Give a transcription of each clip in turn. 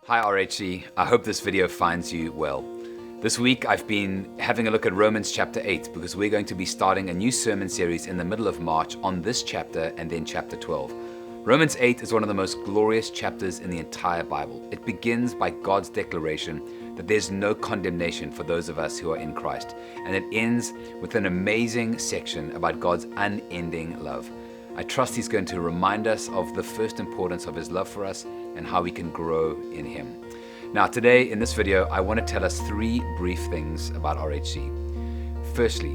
Hi RHC, I hope this video finds you well. This week I've been having a look at Romans chapter 8 because we're going to be starting a new sermon series in the middle of March on this chapter and then chapter 12. Romans 8 is one of the most glorious chapters in the entire Bible. It begins by God's declaration that there's no condemnation for those of us who are in Christ, and it ends with an amazing section about God's unending love. I trust He's going to remind us of the first importance of His love for us and how we can grow in Him. Now today in this video, I want to tell us 3 brief things about RHC. Firstly,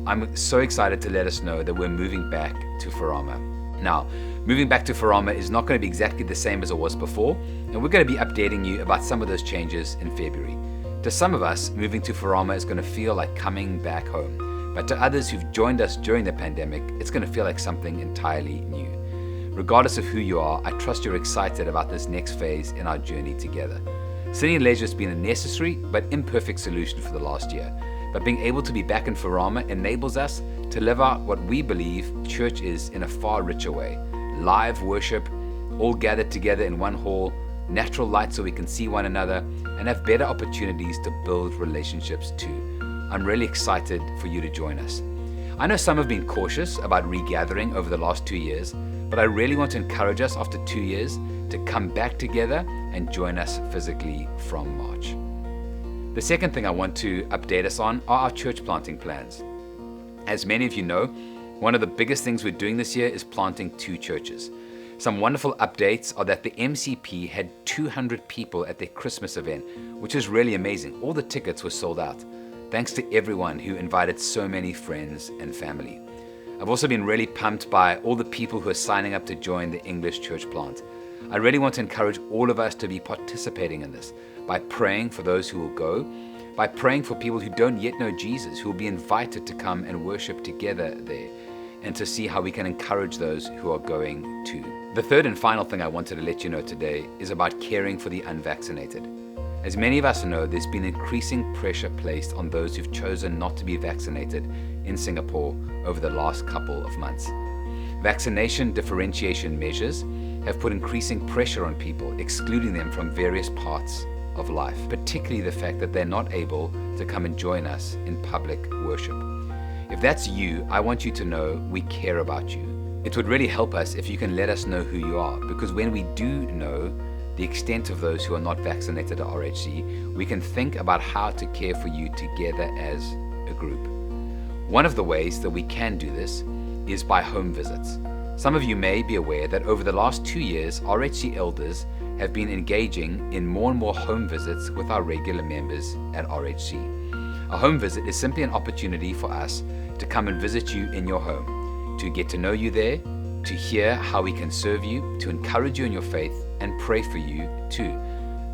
I'm so excited to let us know that we're moving back to Farama. Now, moving back to Farama is not going to be exactly the same as it was before, and we're going to be updating you about some of those changes in February. To some of us, moving to Farama is going to feel like coming back home. But to others who've joined us during the pandemic, it's going to feel like something entirely new. Regardless of who you are, I trust you're excited about this next phase in our journey together. City and leisure has been a necessary but imperfect solution for the last year. But being able to be back in Farama enables us to live out what we believe church is in a far richer way. Live worship, all gathered together in one hall, natural light so we can see one another, and have better opportunities to build relationships too. I'm really excited for you to join us. I know some have been cautious about regathering over the last 2 years, but I really want to encourage us after 2 years to come back together and join us physically from March. The second thing I want to update us on are our church planting plans. As many of you know, one of the biggest things we're doing this year is planting 2 churches. Some wonderful updates are that the MCP had 200 people at their Christmas event, which is really amazing. All the tickets were sold out. Thanks to everyone who invited so many friends and family. I've also been really pumped by all the people who are signing up to join the English church plant. I really want to encourage all of us to be participating in this by praying for those who will go, by praying for people who don't yet know Jesus, who will be invited to come and worship together there, and to see how we can encourage those who are going too. The third and final thing I wanted to let you know today is about caring for the unvaccinated. As many of us know, there's been increasing pressure placed on those who've chosen not to be vaccinated in Singapore over the last couple of months. Vaccination differentiation measures have put increasing pressure on people, excluding them from various parts of life, particularly the fact that they're not able to come and join us in public worship. If that's you, I want you to know we care about you. It would really help us if you can let us know who you are, because when we do know the extent of those who are not vaccinated at RHC, we can think about how to care for you together as a group. One of the ways that we can do this is by home visits. Some of you may be aware that over the last 2 years, RHC elders have been engaging in more and more home visits with our regular members at RHC. A home visit is simply an opportunity for us to come and visit you in your home, to get to know you there, to hear how we can serve you, to encourage you in your faith, and pray for you too.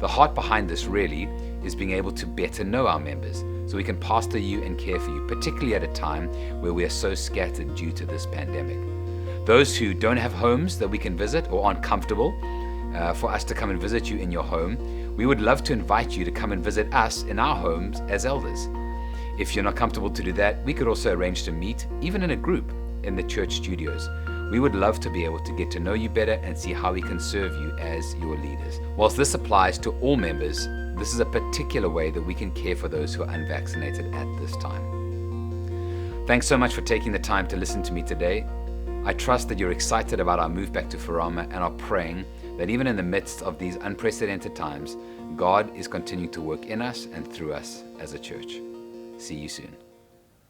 The heart behind this really is being able to better know our members so we can pastor you and care for you, particularly at a time where we are so scattered due to this pandemic. Those who don't have homes that we can visit or aren't comfortable for us to come and visit you in your home, we would love to invite you to come and visit us in our homes as elders. If you're not comfortable to do that, we could also arrange to meet, even in a group, in the church studios. We would love to be able to get to know you better and see how we can serve you as your leaders. Whilst this applies to all members, this is a particular way that we can care for those who are unvaccinated at this time. Thanks so much for taking the time to listen to me today. I trust that you're excited about our move back to Farama and are praying that even in the midst of these unprecedented times, God is continuing to work in us and through us as a church. See you soon.